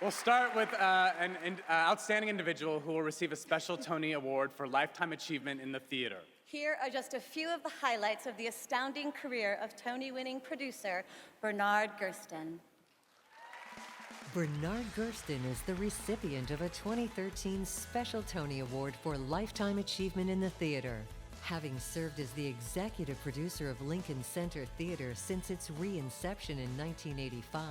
We'll start with an outstanding individual who will receive a special Tony Award for Lifetime Achievement in the Theater. Here are just a few of the highlights of the astounding career of Tony-winning producer Bernard Gersten. Bernard Gersten is the recipient of a 2013 Special Tony Award for Lifetime Achievement in the Theater. Having served as the executive producer of Lincoln Center Theater since its re-inception in 1985,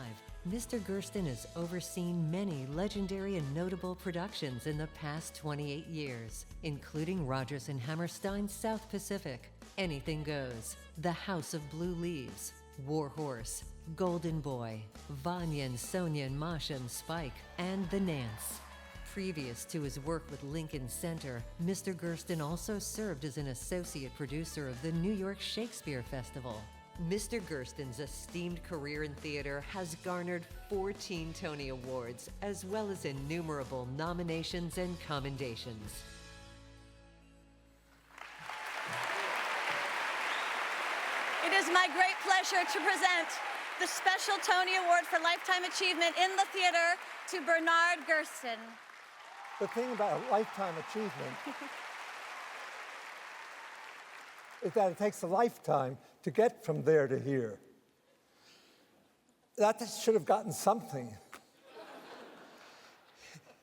Mr. Gersten has overseen many legendary and notable productions in the past 28 years, including Rodgers and Hammerstein's South Pacific, Anything Goes, The House of Blue Leaves, War Horse, Golden Boy, Vanya and Sonia and Masha and Spike, and The Nance. Previous to his work with Lincoln Center, Mr. Gersten also served as an associate producer of the New York Shakespeare Festival. Mr. Gersten's esteemed career in theater has garnered 14 Tony Awards, as well as innumerable nominations and commendations. It is my great pleasure to present the Special Tony Award for Lifetime Achievement in the Theater to Bernard Gersten. The thing about lifetime achievement is that it takes a lifetime to get from there to here. That should have gotten something.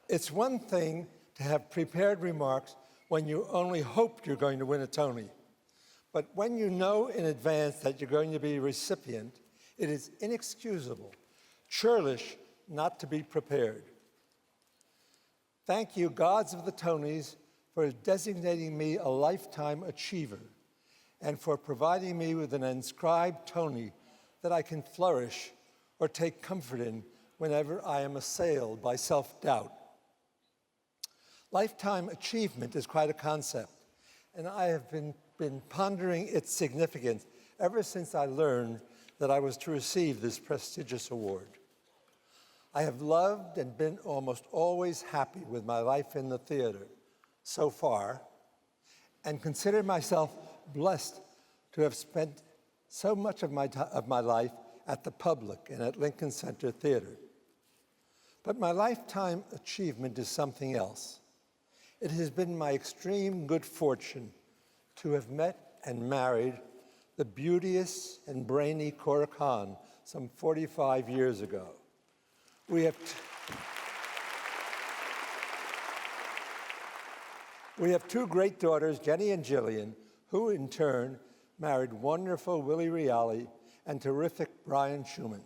It's one thing to have prepared remarks when you only hope you're going to win a Tony. But when you know in advance that you're going to be a recipient, it is inexcusable, churlish not to be prepared. Thank you, gods of the Tonys, for designating me a lifetime achiever and for providing me with an inscribed Tony that I can flourish or take comfort in whenever I am assailed by self-doubt. Lifetime achievement is quite a concept, and I have been pondering its significance ever since I learned that I was to receive this prestigious award. I have loved and been almost always happy with my life in the theater so far, and consider myself blessed to have spent so much of my life at the Public and at Lincoln Center Theater. But my lifetime achievement is something else. It has been my extreme good fortune to have met and married the beauteous and brainy Cora Khan some 45 years ago. We have two great daughters, Jenny and Jillian, who in turn married wonderful Willie Reale and terrific Brian Schumann.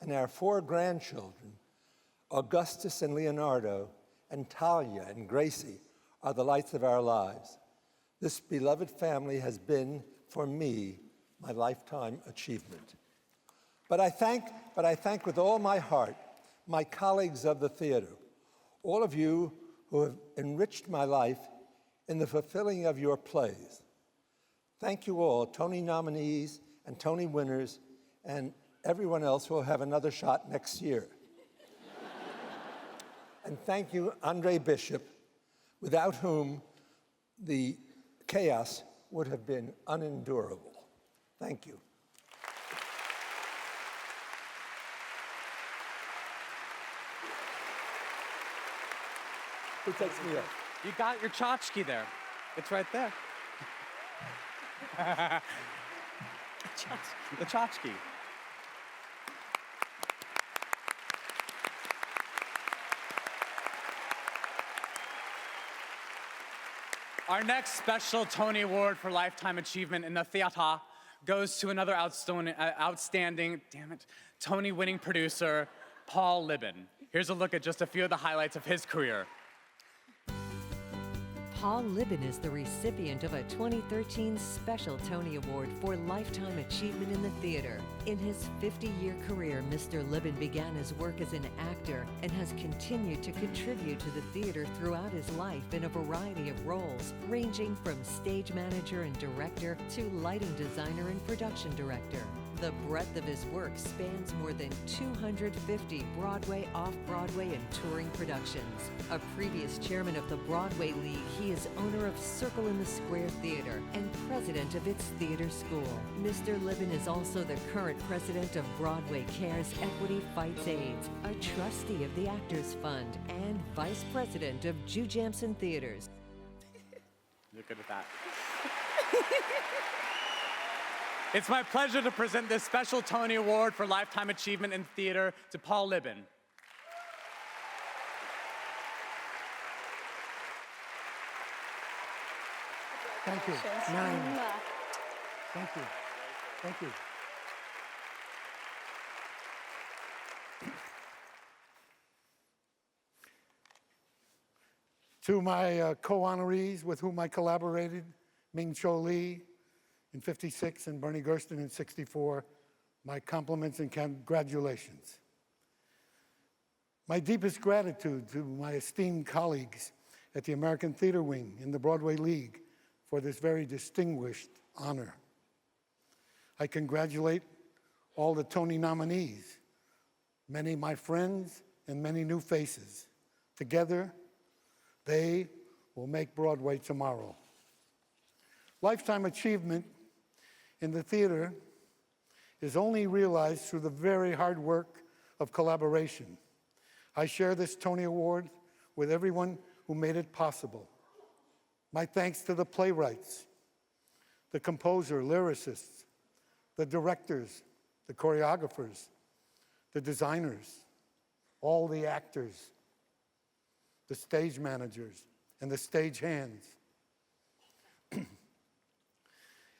And our 4 grandchildren, Augustus and Leonardo, and Talia and Gracie, are the lights of our lives. This beloved family has been, for me, my lifetime achievement. But I thank with all my heart my colleagues of the theater, all of you who have enriched my life in the fulfilling of your plays. Thank you all, Tony nominees and Tony winners, and everyone else who will have another shot next year. And thank you, Andre Bishop, without whom the chaos would have been unendurable. Thank you. Who takes me up? You got your tchotchke there. It's right there. The tchotchke. Our next special Tony Award for Lifetime Achievement in the Theater goes to another outstanding, Tony-winning producer, Paul Libin. Here's a look at just a few of the highlights of his career. Paul Libin is the recipient of a 2013 Special Tony Award for Lifetime Achievement in the Theater. In his 50-year career, Mr. Libin began his work as an actor and has continued to contribute to the theater throughout his life in a variety of roles, ranging from stage manager and director to lighting designer and production director. The breadth of his work spans more than 250 Broadway, off-Broadway, and touring productions. A previous chairman of the Broadway League, he is owner of Circle in the Square Theater and president of its theater school. Mr. Libin is also the current president of Broadway Cares Equity Fights AIDS, a trustee of the Actors Fund, and vice president of Jujamson Theaters. You're good at that. It's my pleasure to present this special Tony Award for Lifetime Achievement in Theater to Paul Libin. Thank you. Nine. Thank you. Thank you. To my co-honorees with whom I collaborated, Ming Cho Lee in '56 and Bernie Gersten in '64, my compliments and congratulations. My deepest gratitude to my esteemed colleagues at the American Theater Wing in the Broadway League for this very distinguished honor. I congratulate all the Tony nominees, many my friends and many new faces. Together, they will make Broadway tomorrow. Lifetime achievement in the theater is only realized through the very hard work of collaboration. I share this Tony Award with everyone who made it possible. My thanks to the playwrights, the composer, lyricists, the directors, the choreographers, the designers, all the actors, the stage managers, and the stage hands.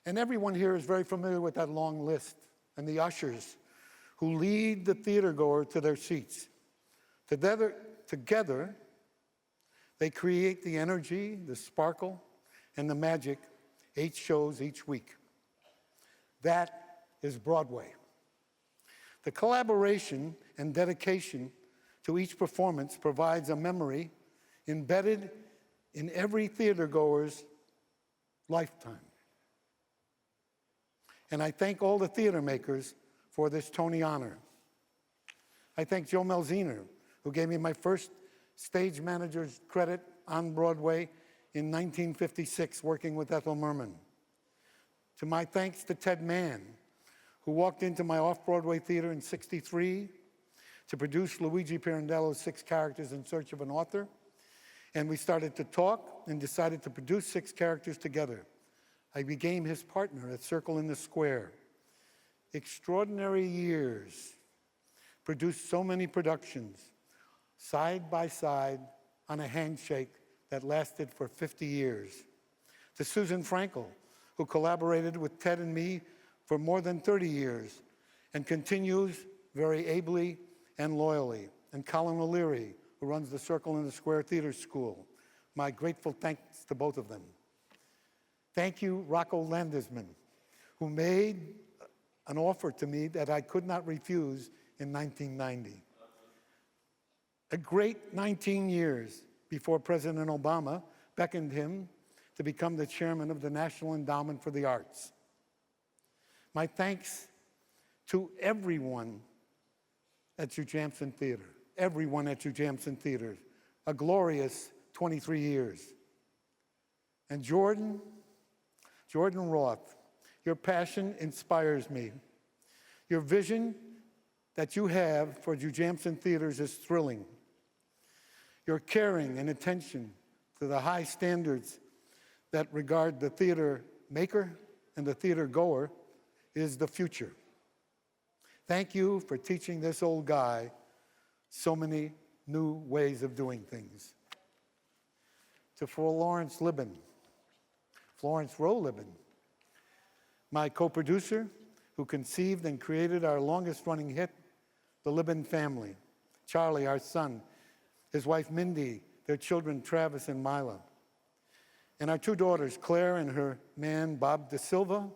And everyone here is very familiar with that long list, and the ushers who lead the theatergoer to their seats. Together, they create the energy, the sparkle, and the magic 8 shows each week. That is Broadway. The collaboration and dedication to each performance provides a memory embedded in every theatergoer's lifetime. And I thank all the theater makers for this Tony honor. I thank Joe Melziner, who gave me my first stage manager's credit on Broadway in 1956, working with Ethel Merman. To my thanks to Ted Mann, who walked into my off-Broadway theater in '63 to produce Luigi Pirandello's 6 Characters in Search of an Author. And we started to talk and decided to produce 6 characters together. I became his partner at Circle in the Square. Extraordinary years, produced so many productions, side by side on a handshake that lasted for 50 years. To Susan Frankel, who collaborated with Ted and me for more than 30 years and continues very ably and loyally. And Colin O'Leary, who runs the Circle in the Square Theater School. My grateful thanks to both of them. Thank you, Rocco Landesman, who made an offer to me that I could not refuse in 1990. A great 19 years before President Obama beckoned him to become the chairman of the National Endowment for the Arts. My thanks to everyone at Jujamson Theater, everyone at Jujamson Theater, a glorious 23 years. And Jordan Roth, your passion inspires me. Your vision that you have for Jujamson Theaters is thrilling. Your caring and attention to the high standards that regard the theater maker and the theater goer is the future. Thank you for teaching this old guy so many new ways of doing things. To Florence Rowe Libin, my co-producer, who conceived and created our longest-running hit, The Libin Family. Charlie, our son, his wife Mindy, their children Travis and Mila. And our 2 daughters, Claire and her man, Bob De Silva,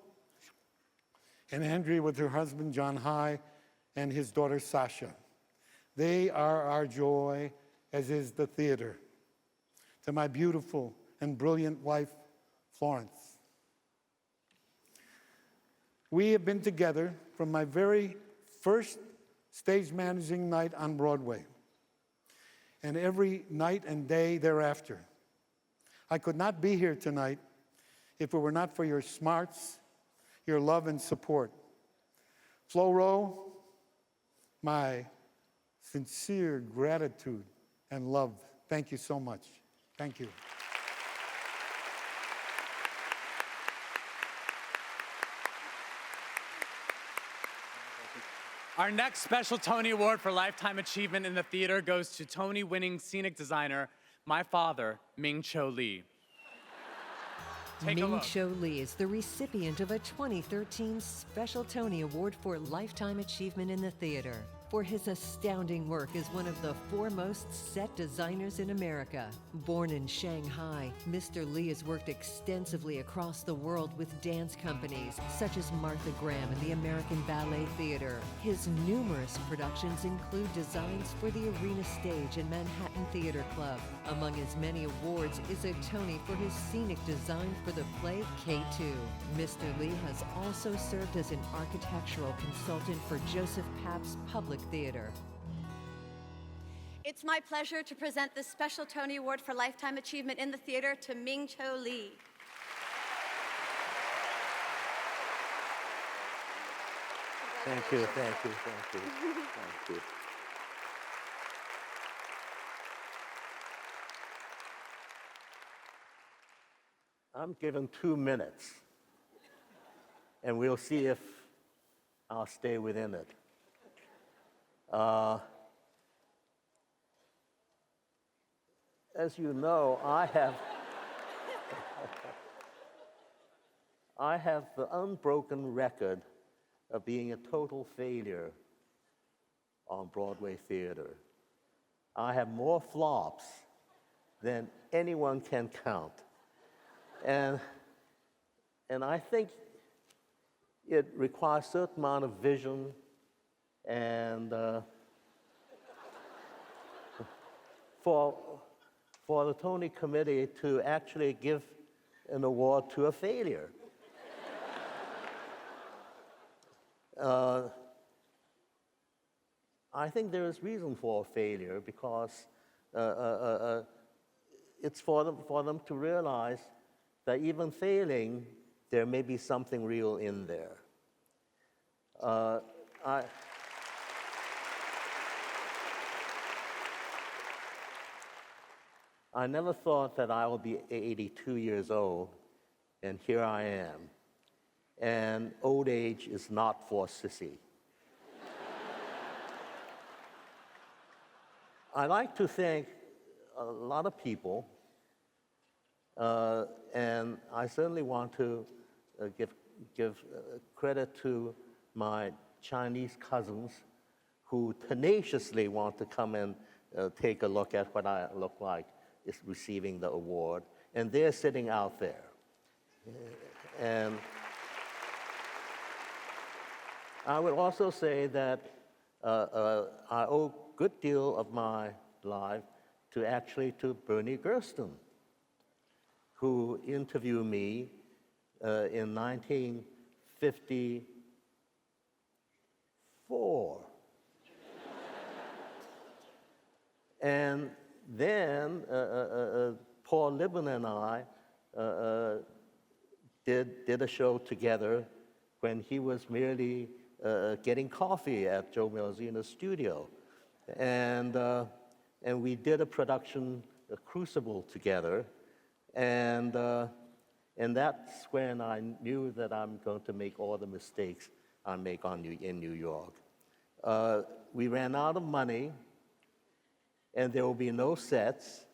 and Andrea with her husband, John High, and his daughter, Sasha. They are our joy, as is the theater. To my beautiful and brilliant wife, Florence. We have been together from my very first stage managing night on Broadway and every night and day thereafter. I could not be here tonight if it were not for your smarts, your love and support. Flo Rowe, my sincere gratitude and love. Thank you so much. Thank you. Our next special Tony Award for Lifetime Achievement in the Theater goes to Tony-winning scenic designer, my father, Ming-Cho Lee. Take a look. Ming-Cho Lee is the recipient of a 2013 Special Tony Award for Lifetime Achievement in the Theater for his astounding work as one of the foremost set designers in America. Born in Shanghai, Mr. Lee has worked extensively across the world with dance companies such as Martha Graham and the American Ballet Theater. His numerous productions include designs for the Arena Stage and Manhattan Theater Club. Among his many awards is a Tony for his scenic design for the play K2. Mr. Lee has also served as an architectural consultant for Joseph Papp's Public Theater. It's my pleasure to present this special Tony Award for Lifetime Achievement in the Theater to Ming-Cho Lee. Thank you, thank you, thank you, thank you. I'm given 2 minutes, and we'll see if I'll stay within it. As you know, I have the unbroken record of being a total failure on Broadway theater. I have more flops than anyone can count. And I think it requires a certain amount of vision and for the Tony Committee to actually give an award to a failure. I think there is reason for failure because it's for them to realize that even failing, there may be something real in there. I never thought that I would be 82 years old, and here I am. And old age is not for sissy. I like to thank a lot of people, and I certainly want to give credit to my Chinese cousins who tenaciously want to come and take a look at what I look like is receiving the award, and they're sitting out there. And I would also say that I owe a good deal of my life to Bernie Gersten, who interviewed me in 1954. And then Paul Libben and I did a show together when he was merely getting coffee at Joe Melzina's studio. And we did a production, a Crucible, together. And that's when I knew that I'm going to make all the mistakes I make in New York. We ran out of money, and there will be no sets.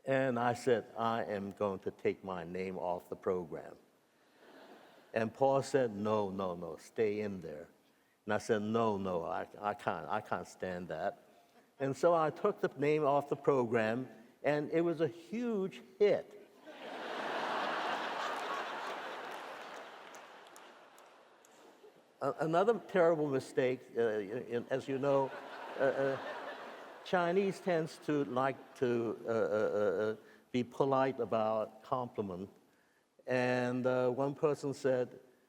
And I said, I am going to take my name off the program. And Paul said, no, stay in there. And I said, no, I can't stand that. And so I took the name off the program, and it was a huge hit. Another terrible mistake, as you know, Chinese tends to like to be polite about compliment. And one person said,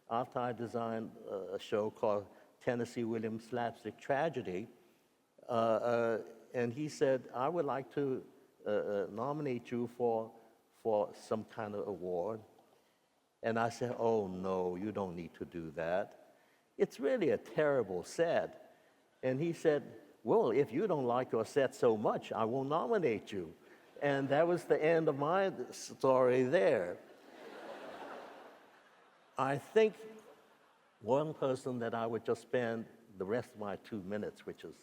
after I designed a show called Tennessee Williams Slapstick Tragedy, and he said, I would like to nominate you for some kind of award. And I said, oh no, you don't need to do that. It's really a terrible set. And he said, well, if you don't like your set so much, I will nominate you. And that was the end of my story there. I think one person that I would just spend the rest of my 2 minutes, which is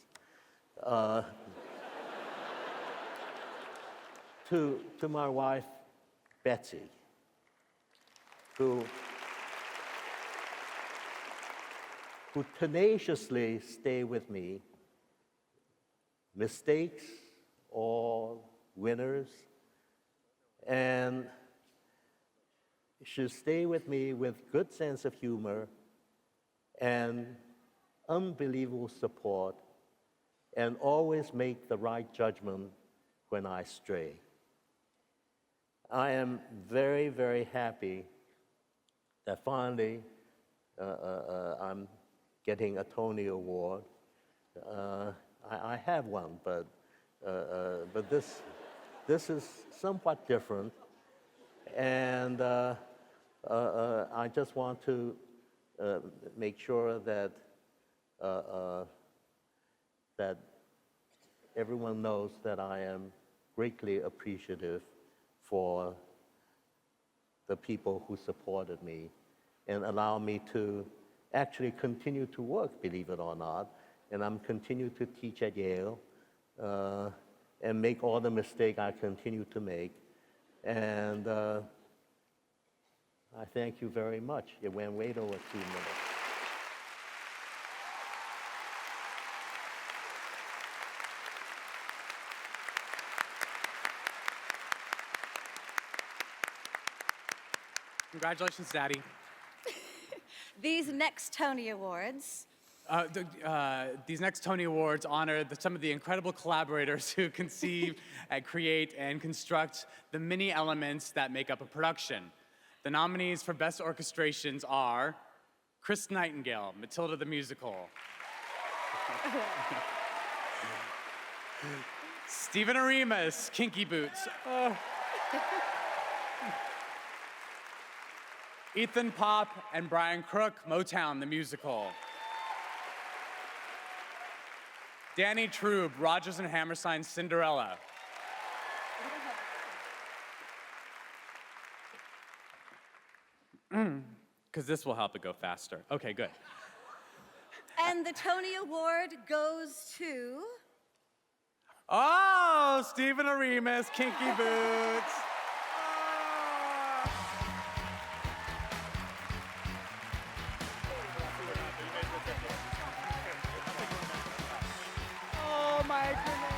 to my wife, Betsy, who tenaciously stay with me, mistakes or winners, and she stay with me with good sense of humor and unbelievable support, and always make the right judgment when I stray. I am very, very happy that finally I'm getting a Tony Award. I have one, but this is somewhat different, and I just want to make sure that that everyone knows that I am greatly appreciative for the people who supported me and allow me to actually continue to work, believe it or not. And I'm continue to teach at Yale and make all the mistakes I continue to make. And I thank you very much. It went way over 2 minutes. Congratulations, Daddy. These next Tony Awards. These next Tony Awards honor some of the incredible collaborators who conceive and create and construct the many elements that make up a production. The nominees for Best Orchestrations are Chris Nightingale, Matilda the Musical. Stephen Arimas, Kinky Boots. Ethan Pop and Brian Crook, Motown the Musical. Danny Trube, Rodgers and Hammerstein's Cinderella. Because this will help it go faster. Okay, good. And the Tony Award goes to... Oh, Stephen Arimas, Kinky Boots. Oh my goodness.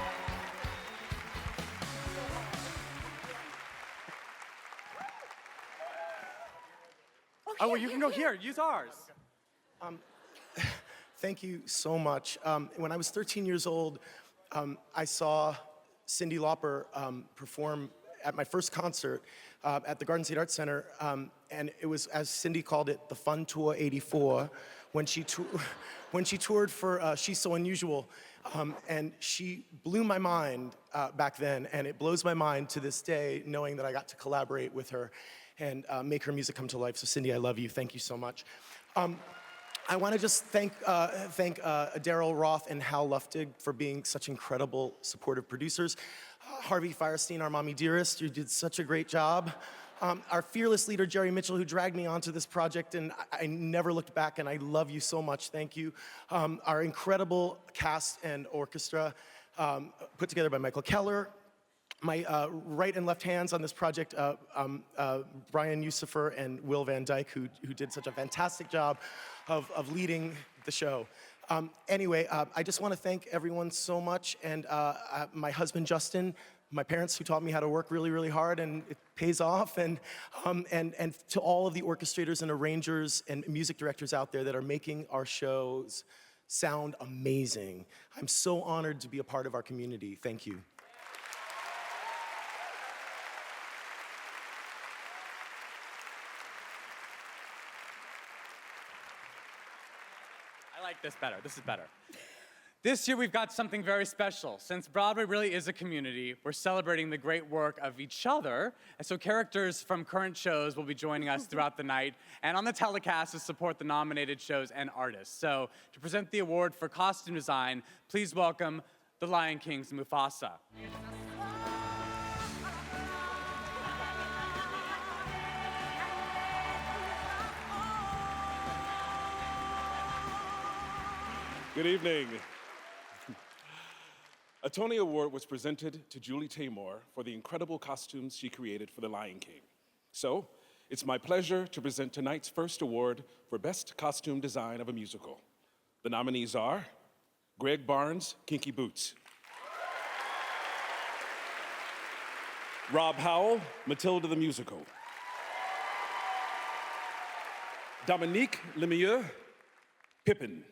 Oh, well, you can go here. Use ours. Thank you so much. When I was 13 years old, I saw Cyndi Lauper perform at my first concert at the Garden State Arts Center, and it was, as Cyndi called it, the Fun Tour '84, when she toured for She's So Unusual, and she blew my mind back then, and it blows my mind to this day knowing that I got to collaborate with her and make her music come to life. So Cyndi, I love you. Thank you so much. I want to just thank Daryl Roth and Hal Luftig for being such incredible supportive producers. Harvey Firestein, our mommy dearest, you did such a great job. Our fearless leader, Jerry Mitchell, who dragged me onto this project, and I never looked back, and I love you so much, thank you. Our incredible cast and orchestra, put together by Michael Keller. My right and left hands on this project, Brian Yusufer and Will Van Dyke, who did such a fantastic job of leading the show. Anyway, I just want to thank everyone so much, and my husband Justin, my parents who taught me how to work really, really hard, and it pays off, and to all of the orchestrators and arrangers and music directors out there that are making our shows sound amazing. I'm so honored to be a part of our community. Thank you. like this better. This is better. This year we've got something very special. Since Broadway really is a community, we're celebrating the great work of each other. And so characters from current shows will be joining us throughout the night and on the telecast to support the nominated shows and artists. So to present the award for costume design, please welcome The Lion King's Mufasa. Good evening. A Tony Award was presented to Julie Taymor for the incredible costumes she created for The Lion King. So, it's my pleasure to present tonight's first award for Best Costume Design of a Musical. The nominees are Greg Barnes, Kinky Boots; Rob Howell, Matilda the Musical; Dominique Lemieux, Pippin;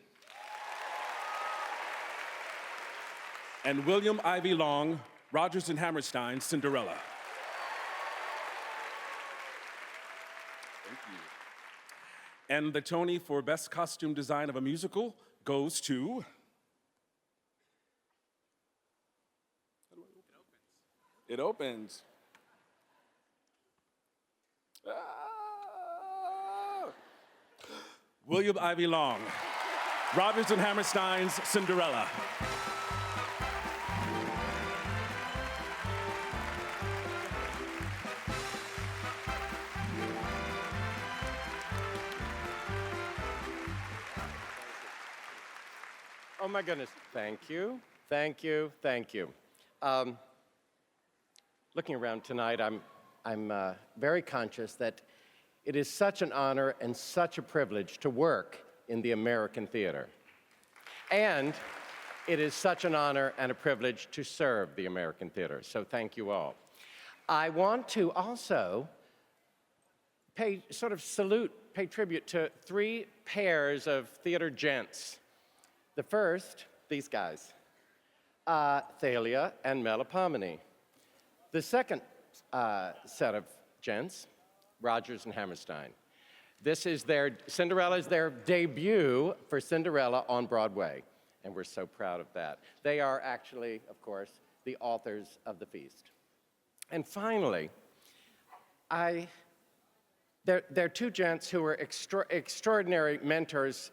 and William Ivy Long, Rodgers and Hammerstein's Cinderella. Thank you. And the Tony for Best Costume Design of a Musical goes to... It opens. Ah. William Ivy Long, Rodgers and Hammerstein's Cinderella. Oh my goodness, thank you, thank you, thank you. Looking around tonight, I'm very conscious that it is such an honor and such a privilege to work in the American theater. And it is such an honor and a privilege to serve the American theater, so thank you all. I want to also pay tribute to three pairs of theater gents. The first, these guys, Thalia and Melipomene. The second set of gents, Rodgers and Hammerstein. Cinderella is their debut for Cinderella on Broadway, and we're so proud of that. They are actually, of course, the authors of the feast. And finally, they're two gents who are extraordinary mentors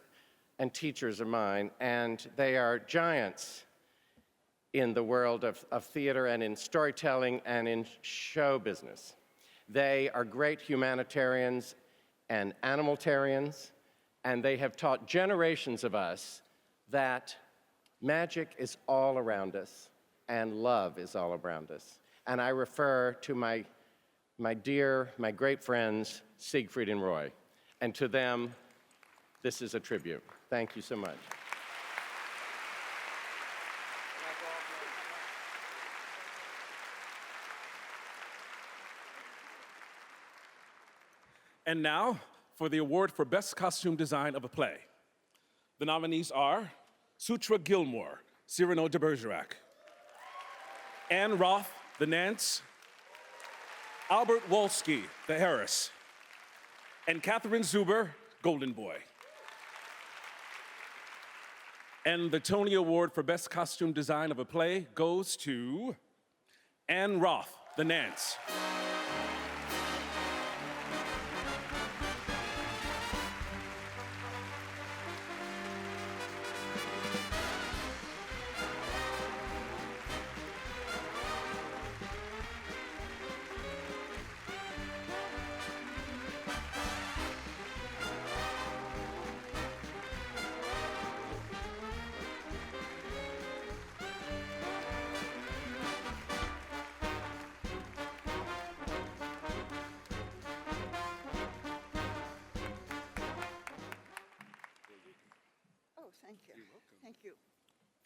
and teachers of mine, and they are giants in the world of theater and in storytelling and in show business. They are great humanitarians and animalitarians, and they have taught generations of us that magic is all around us and love is all around us. And I refer to my great friends, Siegfried and Roy, and to them, this is a tribute. Thank you so much. And now, for the award for Best Costume Design of a Play. The nominees are Sutra Gilmore, Cyrano de Bergerac; Anne Roth, the Nance; Albert Wolski, the Harris; and Catherine Zuber, Golden Boy. And the Tony Award for Best Costume Design of a Play goes to Anne Roth, the Nance. Thank you. You're welcome. Thank you.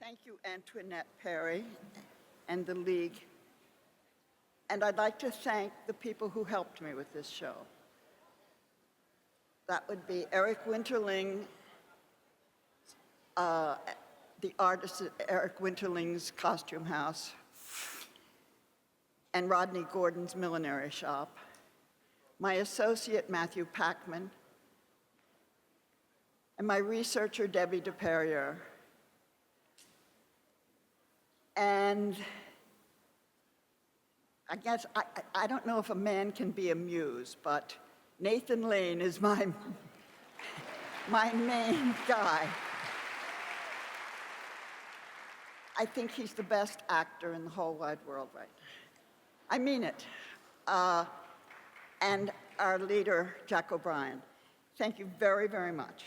Thank you, Antoinette Perry and the League. And I'd like to thank the people who helped me with this show. That would be Eric Winterling, the artist at Eric Winterling's Costume House, and Rodney Gordon's Millinery Shop, my associate Matthew Packman, and my researcher, Debbie DePerrier. And I guess, I don't know if a man can be a muse, but Nathan Lane is my main guy. I think he's the best actor in the whole wide world right now. I mean it. And our leader, Jack O'Brien. Thank you very, very much.